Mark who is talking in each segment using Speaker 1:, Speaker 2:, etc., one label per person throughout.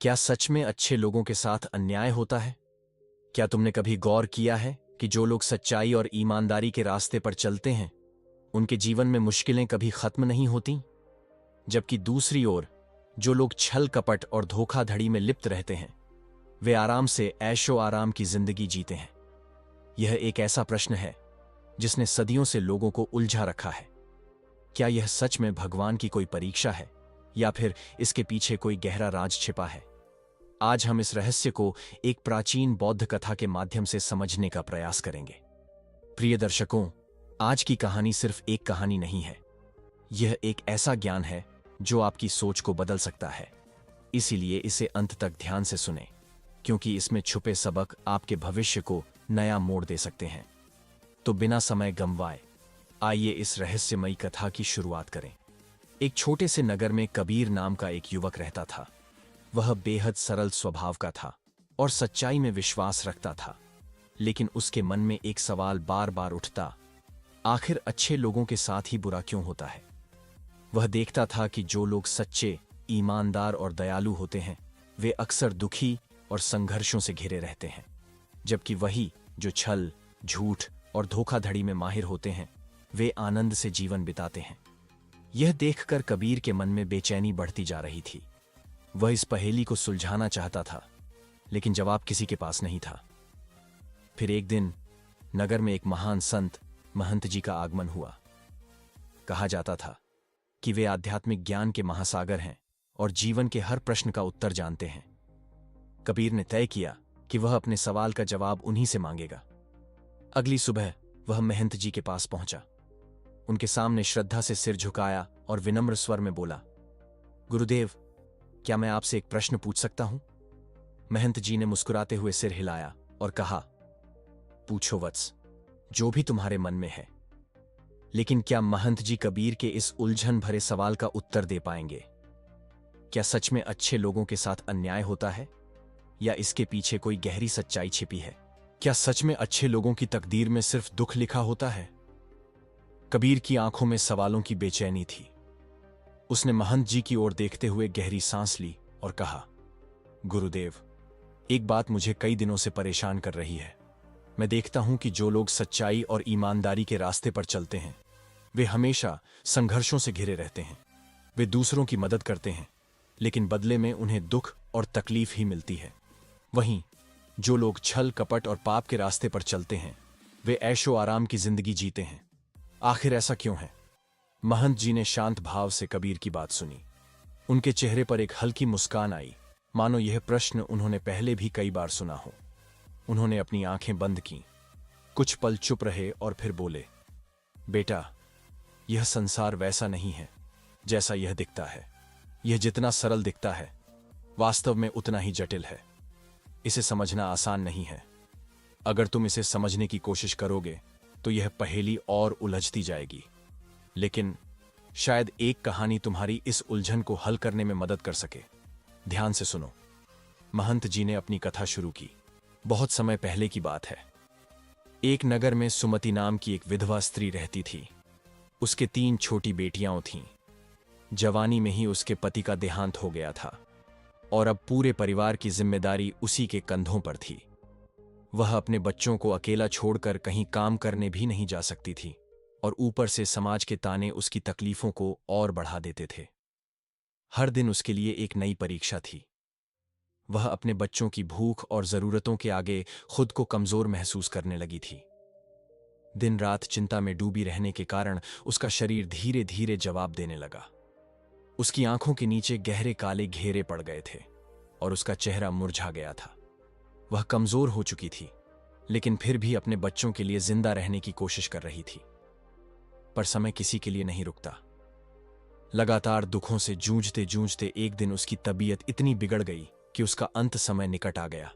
Speaker 1: क्या सच में अच्छे लोगों के साथ अन्याय होता है? क्या तुमने कभी गौर किया है कि जो लोग सच्चाई और ईमानदारी के रास्ते पर चलते हैं, उनके जीवन में मुश्किलें कभी खत्म नहीं होती? जबकि दूसरी ओर जो लोग छल कपट और धोखाधड़ी में लिप्त रहते हैं, वे आराम से ऐशो आराम की जिंदगी जीते हैं। यह एक ऐसा प्रश्न है जिसने सदियों से लोगों को उलझा रखा है। क्या यह सच में भगवान की कोई परीक्षा है, या फिर इसके पीछे कोई गहरा राज छिपा है? आज हम इस रहस्य को एक प्राचीन बौद्ध कथा के माध्यम से समझने का प्रयास करेंगे। प्रिय दर्शकों, आज की कहानी सिर्फ एक कहानी नहीं है। यह एक ऐसा ज्ञान है जो आपकी सोच को बदल सकता है। इसीलिए इसे अंत तक ध्यान से सुनें, क्योंकि इसमें छुपे सबक आपके भविष्य को नया मोड़ दे सकते हैं। तो बिना समय गंवाए आइए इस रहस्यमयी कथा की शुरुआत करें। एक छोटे से नगर में कबीर नाम का एक युवक रहता था। वह बेहद सरल स्वभाव का था और सच्चाई में विश्वास रखता था। लेकिन उसके मन में एक सवाल बार बार उठता, आखिर अच्छे लोगों के साथ ही बुरा क्यों होता है? वह देखता था कि जो लोग सच्चे, ईमानदार और दयालु होते हैं, वे अक्सर दुखी और संघर्षों से घिरे रहते हैं, जबकि वही जो छल, झूठ और धोखाधड़ी में माहिर होते हैं, वे आनंद से जीवन बिताते हैं। यह देखकर कबीर के मन में बेचैनी बढ़ती जा रही थी। वह इस पहेली को सुलझाना चाहता था, लेकिन जवाब किसी के पास नहीं था। फिर एक दिन नगर में एक महान संत महंत जी का आगमन हुआ। कहा जाता था कि वे आध्यात्मिक ज्ञान के महासागर हैं और जीवन के हर प्रश्न का उत्तर जानते हैं। कबीर ने तय किया कि वह अपने सवाल का जवाब उन्हीं से मांगेगा। अगली सुबह वह महंत जी के पास पहुंचा। उनके सामने श्रद्धा से सिर झुकाया और विनम्र स्वर में बोला, गुरुदेव, क्या मैं आपसे एक प्रश्न पूछ सकता हूं? महंत जी ने मुस्कुराते हुए सिर हिलाया और कहा, पूछो वत्स, जो भी तुम्हारे मन में है। लेकिन क्या महंत जी कबीर के इस उलझन भरे सवाल का उत्तर दे पाएंगे? क्या सच में अच्छे लोगों के साथ अन्याय होता है, या इसके पीछे कोई गहरी सच्चाई छिपी है? क्या सच में अच्छे लोगों की तकदीर में सिर्फ दुख लिखा होता है? कबीर की आंखों में सवालों की बेचैनी थी। उसने महंत जी की ओर देखते हुए गहरी सांस ली और कहा, गुरुदेव, एक बात मुझे कई दिनों से परेशान कर रही है। मैं देखता हूं कि जो लोग सच्चाई और ईमानदारी के रास्ते पर चलते हैं, वे हमेशा संघर्षों से घिरे रहते हैं। वे दूसरों की मदद करते हैं, लेकिन बदले में उन्हें दुख और तकलीफ ही मिलती है। वहीं जो लोग छल कपट और पाप के रास्ते पर चलते हैं, वे ऐशो आराम की जिंदगी जीते हैं। आखिर ऐसा क्यों है? महंत जी ने शांत भाव से कबीर की बात सुनी। उनके चेहरे पर एक हल्की मुस्कान आई, मानो यह प्रश्न उन्होंने पहले भी कई बार सुना हो। उन्होंने अपनी आंखें बंद की, कुछ पल चुप रहे और फिर बोले, बेटा, यह संसार वैसा नहीं है जैसा यह दिखता है। यह जितना सरल दिखता है, वास्तव में उतना ही जटिल है। इसे समझना आसान नहीं है। अगर तुम इसे समझने की कोशिश करोगे तो यह पहेली और उलझती जाएगी। लेकिन शायद एक कहानी तुम्हारी इस उलझन को हल करने में मदद कर सके। ध्यान से सुनो। महंत जी ने अपनी कथा शुरू की। बहुत समय पहले की बात है। एक नगर में सुमति नाम की एक विधवा स्त्री रहती थी। उसके 3 छोटी बेटियां थीं। जवानी में ही उसके पति का देहांत हो गया था और अब पूरे परिवार की जिम्मेदारी उसी के कंधों पर थी। वह अपने बच्चों को अकेला छोड़कर कहीं काम करने भी नहीं जा सकती थी, और ऊपर से समाज के ताने उसकी तकलीफों को और बढ़ा देते थे। हर दिन उसके लिए एक नई परीक्षा थी। वह अपने बच्चों की भूख और जरूरतों के आगे खुद को कमजोर महसूस करने लगी थी। दिन रात चिंता में डूबी रहने के कारण उसका शरीर धीरे धीरे जवाब देने लगा। उसकी आंखों के नीचे गहरे काले घेरे पड़ गए थे और उसका चेहरा मुरझा गया था। वह कमजोर हो चुकी थी, लेकिन फिर भी अपने बच्चों के लिए जिंदा रहने की कोशिश कर रही थी। पर समय किसी के लिए नहीं रुकता। लगातार दुखों से जूझते जूझते एक दिन उसकी तबीयत इतनी बिगड़ गई कि उसका अंत समय निकट आ गया।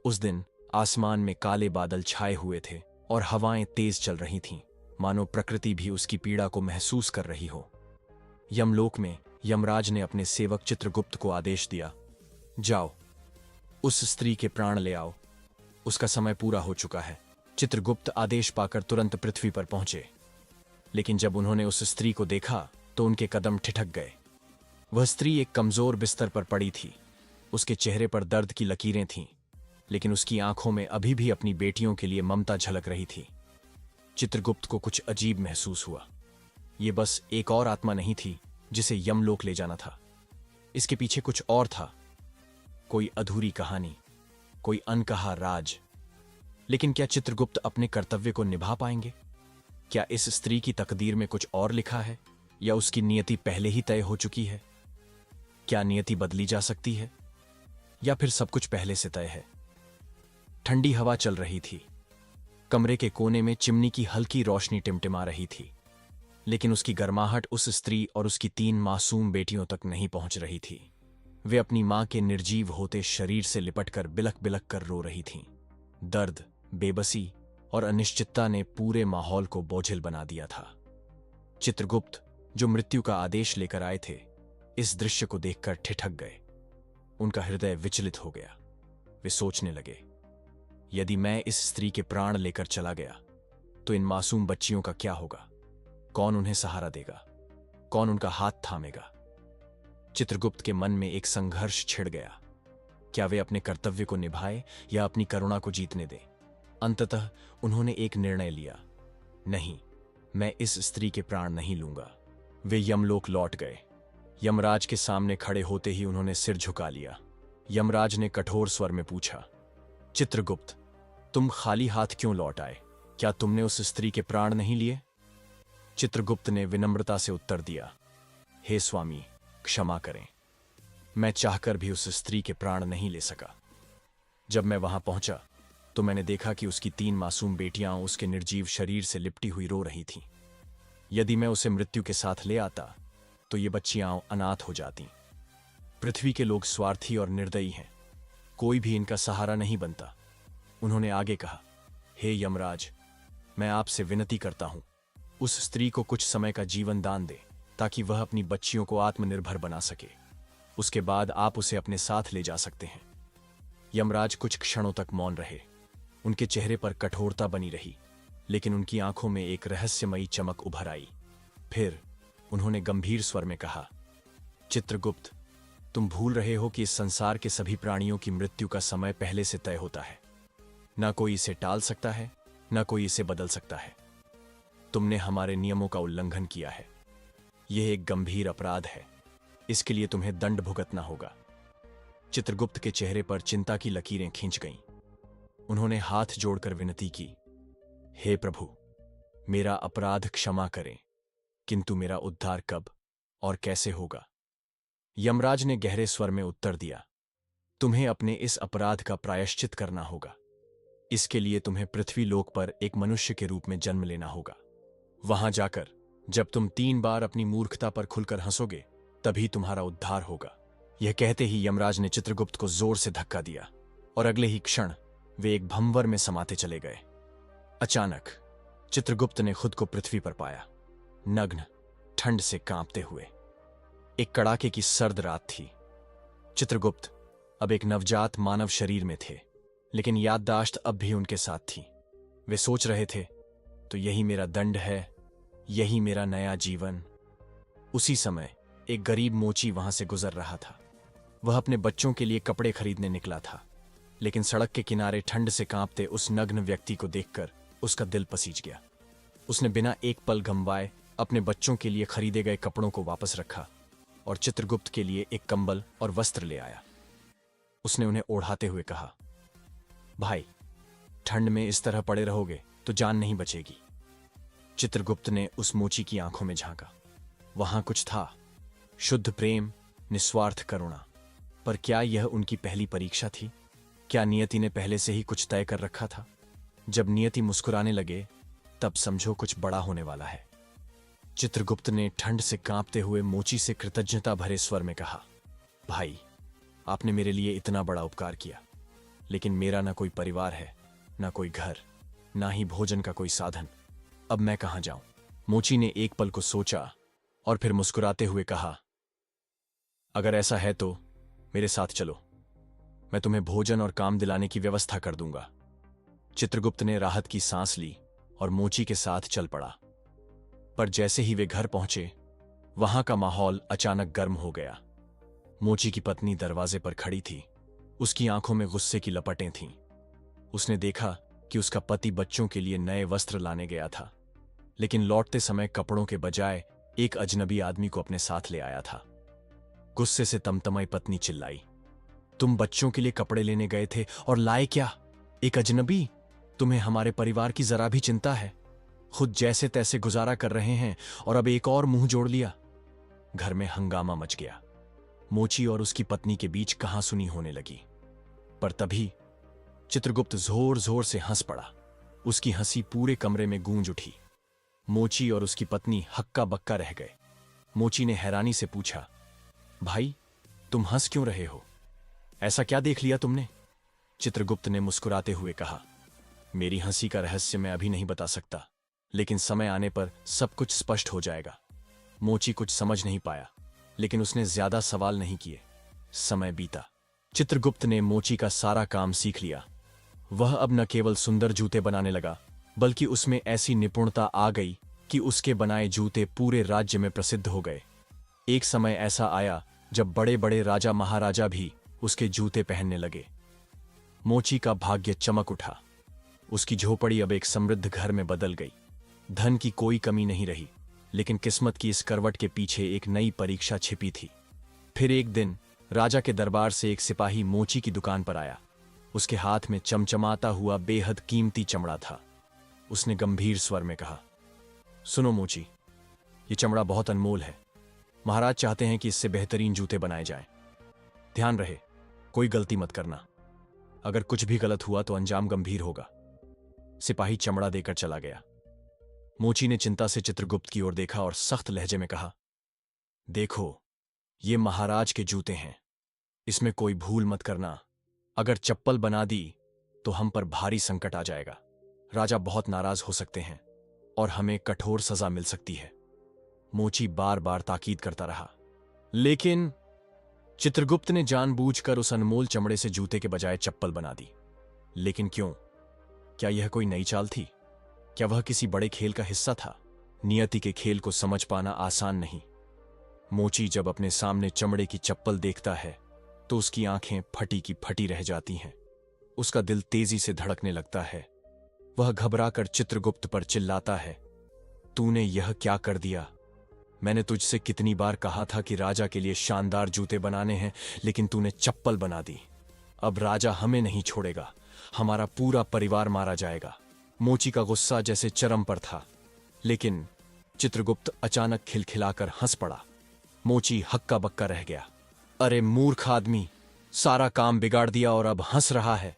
Speaker 1: उस दिन आसमान में काले बादल छाए हुए थे और हवाएं तेज चल रही थीं, मानो प्रकृति भी उसकी पीड़ा को महसूस कर रही हो। यमलोक में यमराज ने अपने सेवक चित्रगुप्त को आदेश दिया, जाओ, उस स्त्री के प्राण ले आओ। उसका समय पूरा हो चुका है। चित्रगुप्त आदेश पाकर तुरंत पृथ्वी पर पहुंचे, लेकिन जब उन्होंने उस स्त्री को देखा तो उनके कदम ठिठक गए। वह स्त्री एक कमजोर बिस्तर पर पड़ी थी। उसके चेहरे पर दर्द की लकीरें थीं, लेकिन उसकी आंखों में अभी भी अपनी बेटियों के लिए ममता झलक रही थी। चित्रगुप्त को कुछ अजीब महसूस हुआ। ये बस एक और आत्मा नहीं थी जिसे यमलोक ले जाना था। इसके पीछे कुछ और था, कोई अधूरी कहानी, कोई अनकहा राज। लेकिन क्या चित्रगुप्त अपने कर्तव्य को निभा पाएंगे? क्या इस स्त्री की तकदीर में कुछ और लिखा है, या उसकी नियति पहले ही तय हो चुकी है? क्या नियति बदली जा सकती है, या फिर सब कुछ पहले से तय है? ठंडी हवा चल रही थी। कमरे के कोने में चिमनी की हल्की रोशनी टिमटिमा रही थी, लेकिन उसकी गर्माहट उस स्त्री और उसकी 3 मासूम बेटियों तक नहीं पहुंच रही थी। वे अपनी मां के निर्जीव होते शरीर से लिपटकर बिलक बिलक कर रो रही थीं। दर्द, बेबसी और अनिश्चितता ने पूरे माहौल को बोझिल बना दिया था। चित्रगुप्त, जो मृत्यु का आदेश लेकर आए थे, इस दृश्य को देखकर ठिठक गए। उनका हृदय विचलित हो गया। वे सोचने लगे, यदि मैं इस स्त्री के प्राण लेकर चला गया तो इन मासूम बच्चियों का क्या होगा? कौन उन्हें सहारा देगा? कौन उनका हाथ थामेगा? चित्रगुप्त के मन में एक संघर्ष छिड़ गया। क्या वे अपने कर्तव्य को निभाए या अपनी करुणा को जीतने दें? अंततः उन्होंने एक निर्णय लिया, नहीं, मैं इस स्त्री के प्राण नहीं लूंगा। वे यमलोक लौट गए। यमराज के सामने खड़े होते ही उन्होंने सिर झुका लिया। यमराज ने कठोर स्वर में पूछा, चित्रगुप्त, तुम खाली हाथ क्यों लौट आए? क्या तुमने उस स्त्री के प्राण नहीं लिए? चित्रगुप्त ने विनम्रता से उत्तर दिया, हे स्वामी, क्षमा करें, मैं चाहकर भी उस स्त्री के प्राण नहीं ले सका। जब मैं वहां पहुंचा तो मैंने देखा कि उसकी 3 मासूम बेटियां उसके निर्जीव शरीर से लिपटी हुई रो रही थीं। यदि मैं उसे मृत्यु के साथ ले आता तो ये बच्चियां अनाथ हो जातीं। पृथ्वी के लोग स्वार्थी और निर्दयी हैं, कोई भी इनका सहारा नहीं बनता। उन्होंने आगे कहा, हे यमराज, मैं आपसे विनती करता हूं, उस स्त्री को कुछ समय का जीवन दान दे ताकि वह अपनी बच्चियों को आत्मनिर्भर बना सके। उसके बाद आप उसे अपने साथ ले जा सकते हैं। यमराज कुछ क्षणों तक मौन रहे। उनके चेहरे पर कठोरता बनी रही, लेकिन उनकी आंखों में एक रहस्यमयी चमक उभर आई। फिर उन्होंने गंभीर स्वर में कहा, चित्रगुप्त, तुम भूल रहे हो कि इस संसार के सभी प्राणियों की मृत्यु का समय पहले से तय होता है। ना कोई इसे टाल सकता है, ना कोई इसे बदल सकता है। तुमने हमारे नियमों का उल्लंघन किया है। यह एक गंभीर अपराध है। इसके लिए तुम्हें दंड भुगतना होगा। चित्रगुप्त के चेहरे पर चिंता की लकीरें खींच गईं। उन्होंने हाथ जोड़कर विनती की, हे प्रभु, मेरा अपराध क्षमा करें, किंतु मेरा उद्धार कब और कैसे होगा? यमराज ने गहरे स्वर में उत्तर दिया, तुम्हें अपने इस अपराध का प्रायश्चित करना होगा। इसके लिए तुम्हें पृथ्वी लोक पर एक मनुष्य के रूप में जन्म लेना होगा। वहां जाकर जब तुम 3 बार अपनी मूर्खता पर खुलकर हंसोगे, तभी तुम्हारा उद्धार होगा। यह कहते ही यमराज ने चित्रगुप्त को जोर से धक्का दिया और अगले ही क्षण वे एक भंवर में समाते चले गए। अचानक चित्रगुप्त ने खुद को पृथ्वी पर पाया, नग्न, ठंड से कांपते हुए। एक कड़ाके की सर्द रात थी। चित्रगुप्त अब एक नवजात मानव शरीर में थे, लेकिन याददाश्त अब भी उनके साथ थी। वे सोच रहे थे, तो यही मेरा दंड है, यही मेरा नया जीवन। उसी समय एक गरीब मोची वहां से गुजर रहा था। वह अपने बच्चों के लिए कपड़े खरीदने निकला था, लेकिन सड़क के किनारे ठंड से कांपते उस नग्न व्यक्ति को देखकर उसका दिल पसीज गया। उसने बिना एक पल गंवाए अपने बच्चों के लिए खरीदे गए कपड़ों को वापस रखा और चित्रगुप्त के लिए एक कंबल और वस्त्र ले आया। उसने उन्हें ओढ़ाते हुए कहा, भाई, ठंड में इस तरह पड़े रहोगे तो जान नहीं बचेगी। चित्रगुप्त ने उस मोची की आंखों में झांका। वहां कुछ था, शुद्ध प्रेम, निस्वार्थ करुणा। पर क्या यह उनकी पहली परीक्षा थी? क्या नियति ने पहले से ही कुछ तय कर रखा था? जब नियति मुस्कुराने लगे, तब समझो कुछ बड़ा होने वाला है। चित्रगुप्त ने ठंड से कांपते हुए मोची से कृतज्ञता भरे स्वर में कहा, भाई, आपने मेरे लिए इतना बड़ा उपकार किया, लेकिन मेरा ना कोई परिवार है, ना कोई घर, ना ही भोजन का कोई साधन। अब मैं कहां जाऊं? मोची ने एक पल को सोचा और फिर मुस्कुराते हुए कहा, अगर ऐसा है तो मेरे साथ चलो, मैं तुम्हें भोजन और काम दिलाने की व्यवस्था कर दूंगा। चित्रगुप्त ने राहत की सांस ली और मोची के साथ चल पड़ा। पर जैसे ही वे घर पहुंचे, वहां का माहौल अचानक गर्म हो गया। मोची की पत्नी दरवाजे पर खड़ी थी। उसकी आंखों में गुस्से की लपटें थीं। उसने देखा कि उसका पति बच्चों के लिए नए वस्त्र लाने गया था, लेकिन लौटते समय कपड़ों के बजाय एक अजनबी आदमी को अपने साथ ले आया था। गुस्से से तमतमाई पत्नी चिल्लाई, तुम बच्चों के लिए कपड़े लेने गए थे और लाए क्या? एक अजनबी? तुम्हें हमारे परिवार की जरा भी चिंता है? खुद जैसे तैसे गुजारा कर रहे हैं और अब एक और मुंह जोड़ लिया। घर में हंगामा मच गया। मोची और उसकी पत्नी के बीच कहासुनी होने लगी। पर तभी चित्रगुप्त जोर जोर से हंस पड़ा। उसकी हंसी पूरे कमरे में गूंज उठी। मोची और उसकी पत्नी हक्का बक्का रह गए। मोची ने हैरानी से पूछा, भाई, तुम हंस क्यों रहे हो? ऐसा क्या देख लिया तुमने? चित्रगुप्त ने मुस्कुराते हुए कहा, मेरी हंसी का रहस्य मैं अभी नहीं बता सकता, लेकिन समय आने पर सब कुछ स्पष्ट हो जाएगा। मोची कुछ समझ नहीं पाया, लेकिन उसने ज्यादा सवाल नहीं किए। समय बीता। चित्रगुप्त ने मोची का सारा काम सीख लिया। वह अब न केवल सुंदर जूते बनाने लगा, बल्कि उसमें ऐसी निपुणता आ गई कि उसके बनाए जूते पूरे राज्य में प्रसिद्ध हो गए। एक समय ऐसा आया जब बड़े बड़े राजा महाराजा भी उसके जूते पहनने लगे। मोची का भाग्य चमक उठा। उसकी झोपड़ी अब एक समृद्ध घर में बदल गई। धन की कोई कमी नहीं रही, लेकिन किस्मत की इस करवट के पीछे एक नई परीक्षा छिपी थी। फिर एक दिन राजा के दरबार से एक सिपाही मोची की दुकान पर आया। उसके हाथ में चमचमाता हुआ बेहद कीमती चमड़ा था। उसने गंभीर स्वर में कहा, सुनो मोची, ये चमड़ा बहुत अनमोल है। महाराज चाहते हैं कि इससे बेहतरीन जूते बनाए जाएं। ध्यान रहे, कोई गलती मत करना। अगर कुछ भी गलत हुआ तो अंजाम गंभीर होगा। सिपाही चमड़ा देकर चला गया। मोची ने चिंता से चित्रगुप्त की ओर देखा और सख्त लहजे में कहा, देखो, ये महाराज के जूते हैं, इसमें कोई भूल मत करना। अगर चप्पल बना दी तो हम पर भारी संकट आ जाएगा। राजा बहुत नाराज हो सकते हैं और हमें कठोर सजा मिल सकती है। मोची बार बार ताकीद करता रहा, लेकिन चित्रगुप्त ने जानबूझकर उस अनमोल चमड़े से जूते के बजाय चप्पल बना दी। लेकिन क्यों? क्या यह कोई नई चाल थी? क्या वह किसी बड़े खेल का हिस्सा था? नियति के खेल को समझ पाना आसान नहीं। मोची जब अपने सामने चमड़े की चप्पल देखता है तो उसकी आंखें फटी की फटी रह जाती हैं। उसका दिल तेजी से धड़कने लगता है। वह घबराकर चित्रगुप्त पर चिल्लाता है, तूने यह क्या कर दिया? मैंने तुझसे कितनी बार कहा था कि राजा के लिए शानदार जूते बनाने हैं, लेकिन तूने चप्पल बना दी। अब राजा हमें नहीं छोड़ेगा, हमारा पूरा परिवार मारा जाएगा। मोची का गुस्सा जैसे चरम पर था, लेकिन चित्रगुप्त अचानक खिलखिलाकर हंस पड़ा। मोची हक्का बक्का रह गया। अरे मूर्ख आदमी, सारा काम बिगाड़ दिया और अब हंस रहा है।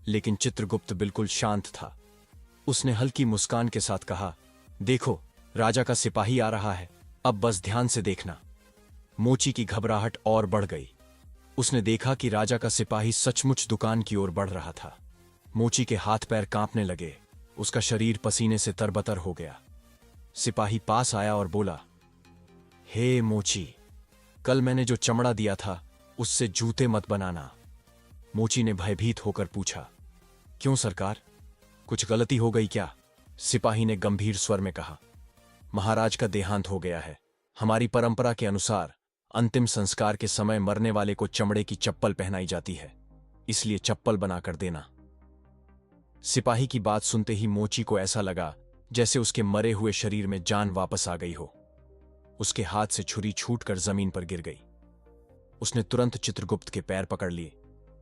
Speaker 1: लेकिन चित्रगुप्त बिल्कुल शांत था। उसने हल्की मुस्कान के साथ कहा, देखो, राजा का सिपाही आ रहा है, अब बस ध्यान से देखना। मोची की घबराहट और बढ़ गई। उसने देखा कि राजा का सिपाही सचमुच दुकान की ओर बढ़ रहा था। मोची के हाथ पैर कांपने लगे। उसका शरीर पसीने से तरबतर हो गया। सिपाही पास आया और बोला, हे मोची, कल मैंने जो चमड़ा दिया था उससे जूते मत बनाना। मोची ने भयभीत होकर पूछा, क्यों सरकार, कुछ गलती हो गई क्या? सिपाही ने गंभीर स्वर में कहा, महाराज का देहांत हो गया है। हमारी परंपरा के अनुसार अंतिम संस्कार के समय मरने वाले को चमड़े की चप्पल पहनाई जाती है, इसलिए चप्पल बनाकर देना। सिपाही की बात सुनते ही मोची को ऐसा लगा जैसे उसके मरे हुए शरीर में जान वापस आ गई हो। उसके हाथ से छुरी छूटकर जमीन पर गिर गई। उसने तुरंत चित्रगुप्त के पैर पकड़ लिए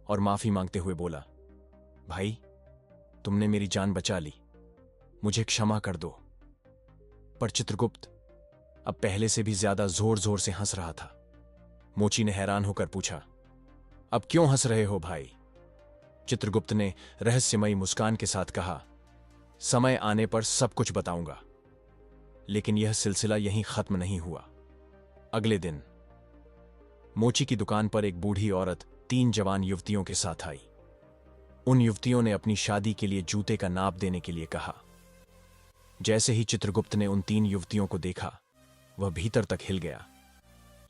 Speaker 1: और माफी मांगते हुए बोला, भाई, तुमने मेरी जान बचा ली, मुझे क्षमा कर दो। पर चित्रगुप्त अब पहले से भी ज्यादा जोर जोर से हंस रहा था। मोची ने हैरान होकर पूछा, अब क्यों हंस रहे हो भाई? चित्रगुप्त ने रहस्यमयी मुस्कान के साथ कहा, समय आने पर सब कुछ बताऊंगा। लेकिन यह सिलसिला यहीं खत्म नहीं हुआ। अगले दिन मोची की दुकान पर एक बूढ़ी औरत 3 जवान युवतियों के साथ आई। उन युवतियों ने अपनी शादी के लिए जूते का नाप देने के लिए कहा। जैसे ही चित्रगुप्त ने उन 3 युवतियों को देखा, वह भीतर तक हिल गया।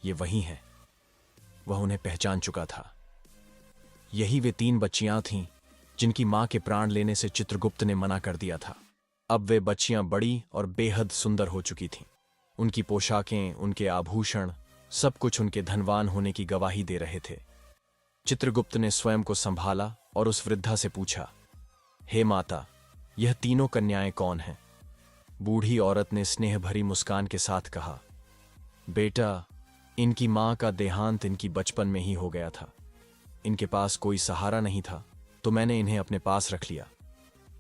Speaker 1: ये वही हैं। वह उन्हें पहचान चुका था। यही वे 3 बच्चियां थीं जिनकी मां के प्राण लेने से चित्रगुप्त ने मना कर दिया था। अब वे बच्चियां बड़ी और बेहद सुंदर हो चुकी थीं। उनकी पोशाकें, उनके आभूषण सब कुछ उनके धनवान होने की गवाही दे रहे थे। चित्रगुप्त ने स्वयं को संभाला और उस वृद्धा से पूछा, हे माता, यह तीनों कन्याएं कौन हैं? बूढ़ी औरत ने स्नेह भरी मुस्कान के साथ कहा, बेटा, इनकी मां का देहांत इनकी बचपन में ही हो गया था। इनके पास कोई सहारा नहीं था, तो मैंने इन्हें अपने पास रख लिया।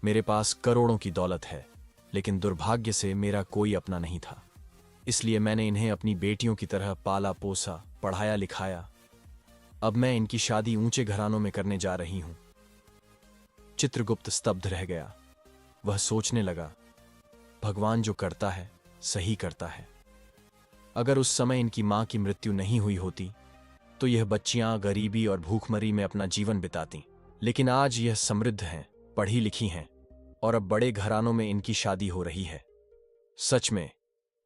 Speaker 1: मेरे पास करोड़ों की दौलत है, लेकिन दुर्भाग्य से मेरा कोई अपना नहीं था। इसलिए मैंने इन्हें अपनी बेटियों की तरह पाला पोसा, पढ़ाया लिखाया। अब मैं इनकी शादी ऊंचे घरानों में करने जा रही हूं। चित्रगुप्त स्तब्ध रह गया। वह सोचने लगा, भगवान जो करता है सही करता है। अगर उस समय इनकी मां की मृत्यु नहीं हुई होती तो यह बच्चियां गरीबी और भूखमरी में अपना जीवन बिताती। लेकिन आज यह समृद्ध हैं, पढ़ी लिखी हैं और अब बड़े घरानों में इनकी शादी हो रही है। सच में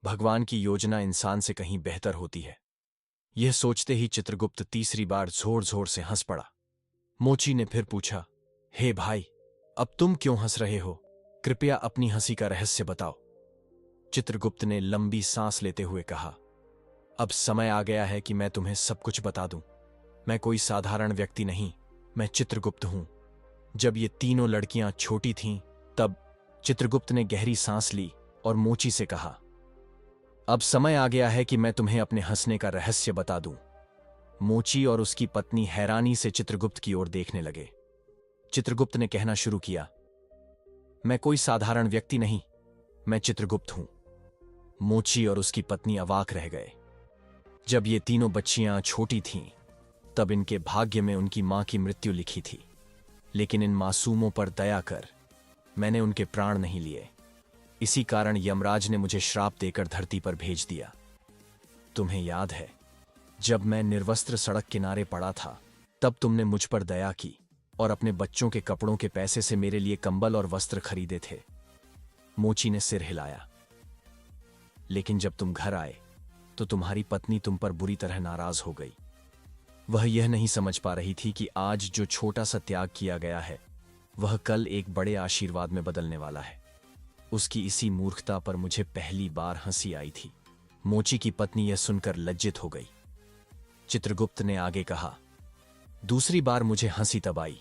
Speaker 1: भगवान की योजना इंसान से कहीं बेहतर होती है। यह सोचते ही चित्रगुप्त तीसरी बार जोर जोर से हंस पड़ा। मोची ने फिर पूछा, हे भाई, अब तुम क्यों हंस रहे हो? कृपया अपनी हंसी का रहस्य बताओ। चित्रगुप्त ने लंबी सांस लेते हुए कहा, अब समय आ गया है कि मैं तुम्हें सब कुछ बता दूं। मैं कोई साधारण व्यक्ति नहीं, मैं चित्रगुप्त हूं। जब ये तीनों लड़कियां छोटी थीं, तब चित्रगुप्त ने गहरी सांस ली और मोची से कहा, अब समय आ गया है कि मैं तुम्हें अपने हंसने का रहस्य बता दूं। मोची और उसकी पत्नी हैरानी से चित्रगुप्त की ओर देखने लगे। चित्रगुप्त ने कहना शुरू किया, मैं कोई साधारण व्यक्ति नहीं, मैं चित्रगुप्त हूं। मोची और उसकी पत्नी अवाक रह गए। जब ये तीनों बच्चियां छोटी थीं, तब इनके भाग्य में उनकी मां की मृत्यु लिखी थी। लेकिन इन मासूमों पर दया कर मैंने उनके प्राण नहीं लिए। इसी कारण यमराज ने मुझे श्राप देकर धरती पर भेज दिया। तुम्हें याद है, जब मैं निर्वस्त्र सड़क किनारे पड़ा था, तब तुमने मुझ पर दया की और अपने बच्चों के कपड़ों के पैसे से मेरे लिए कंबल और वस्त्र खरीदे थे। मोची ने सिर हिलाया। लेकिन जब तुम घर आए तो तुम्हारी पत्नी तुम पर बुरी तरह नाराज हो गई। वह यह नहीं समझ पा रही थी कि आज जो छोटा सा त्याग किया गया है, वह कल एक बड़े आशीर्वाद में बदलने वाला है। उसकी इसी मूर्खता पर मुझे पहली बार हंसी आई थी। मोची की पत्नी यह सुनकर लज्जित हो गई। चित्रगुप्त ने आगे कहा, दूसरी बार मुझे हंसी तब आई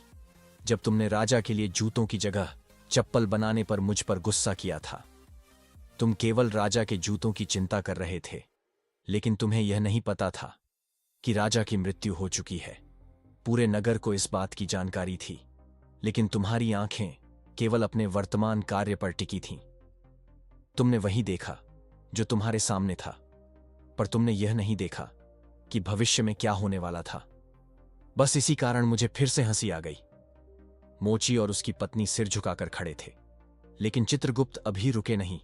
Speaker 1: जब तुमने राजा के लिए जूतों की जगह चप्पल बनाने पर मुझ पर गुस्सा किया था। तुम केवल राजा के जूतों की चिंता कर रहे थे, लेकिन तुम्हें यह नहीं पता था कि राजा की मृत्यु हो चुकी है। पूरे नगर को इस बात की जानकारी थी, लेकिन तुम्हारी आंखें केवल अपने वर्तमान कार्य पर टिकी थीं। तुमने वही देखा जो तुम्हारे सामने था, पर तुमने यह नहीं देखा कि भविष्य में क्या होने वाला था। बस इसी कारण मुझे फिर से हंसी आ गई। मोची और उसकी पत्नी सिर झुकाकर खड़े थे, लेकिन चित्रगुप्त अभी रुके नहीं।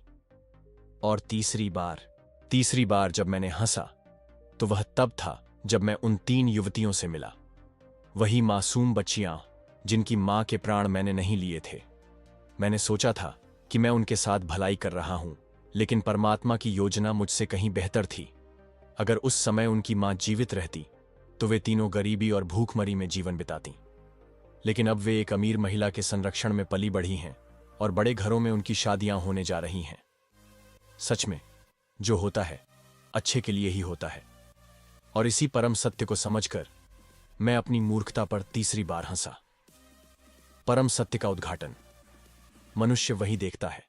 Speaker 1: और तीसरी बार जब मैंने हंसा तो वह तब था जब मैं उन 3 युवतियों से मिला। वही मासूम बच्चियां जिनकी मां के प्राण मैंने नहीं लिए थे। मैंने सोचा था कि मैं उनके साथ भलाई कर रहा हूं, लेकिन परमात्मा की योजना मुझसे कहीं बेहतर थी। अगर उस समय उनकी मां जीवित रहती तो वे तीनों गरीबी और भूखमरी में जीवन बिताती। लेकिन अब वे एक अमीर महिला के संरक्षण में पली बढ़ी हैं और बड़े घरों में उनकी शादियां होने जा रही हैं। सच में जो होता है अच्छे के लिए ही होता है। और इसी परम सत्य को समझकर मैं अपनी मूर्खता पर तीसरी बार हंसा। परम सत्य का उद्घाटन। मनुष्य वही देखता है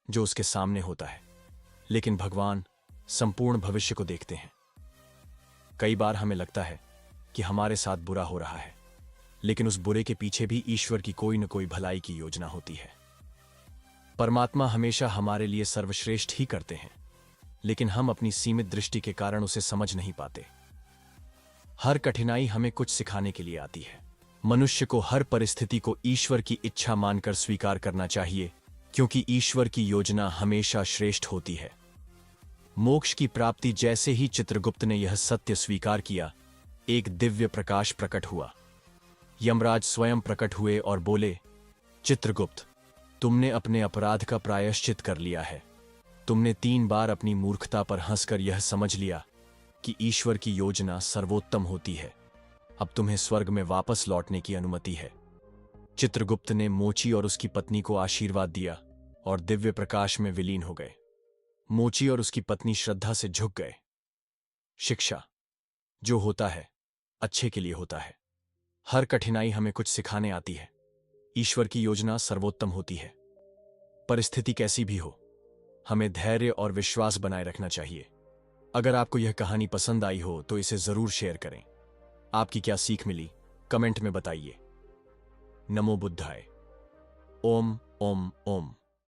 Speaker 1: जो उसके सामने होता है, लेकिन भगवान संपूर्ण भविष्य को देखते हैं। कई बार हमें लगता है कि हमारे साथ बुरा हो रहा है, लेकिन उस बुरे के पीछे भी ईश्वर की कोई न कोई भलाई की योजना होती है। परमात्मा हमेशा हमारे लिए सर्वश्रेष्ठ ही करते हैं, लेकिन हम अपनी सीमित दृष्टि के कारण उसे समझ नहीं पाते। हर कठिनाई हमें कुछ सिखाने के लिए आती है। मनुष्य को हर परिस्थिति को ईश्वर की इच्छा मानकर स्वीकार करना चाहिए, क्योंकि ईश्वर की योजना हमेशा श्रेष्ठ होती है। मोक्ष की प्राप्ति जैसे ही चित्रगुप्त ने यह सत्य स्वीकार किया, एक दिव्य प्रकाश प्रकट हुआ। यमराज स्वयं प्रकट हुए और बोले, चित्रगुप्त, तुमने अपने अपराध का प्रायश्चित कर लिया है। तुमने 3 बार अपनी मूर्खता पर हंसकर यह समझ लिया कि ईश्वर की योजना सर्वोत्तम होती है। अब तुम्हें स्वर्ग में वापस लौटने की अनुमति है। चित्रगुप्त ने मोची और उसकी पत्नी को आशीर्वाद दिया और दिव्य प्रकाश में विलीन हो गए। मोची और उसकी पत्नी श्रद्धा से झुक गए। शिक्षा। जो होता है अच्छे के लिए होता है। हर कठिनाई हमें कुछ सिखाने आती है। ईश्वर की योजना सर्वोत्तम होती है। परिस्थिति कैसी भी हो, हमें धैर्य और विश्वास बनाए रखना चाहिए। अगर आपको यह कहानी पसंद आई हो तो इसे जरूर शेयर करें। आपकी क्या सीख मिली कमेंट में बताइए। नमो बुद्धाय। ओम ओम ओम।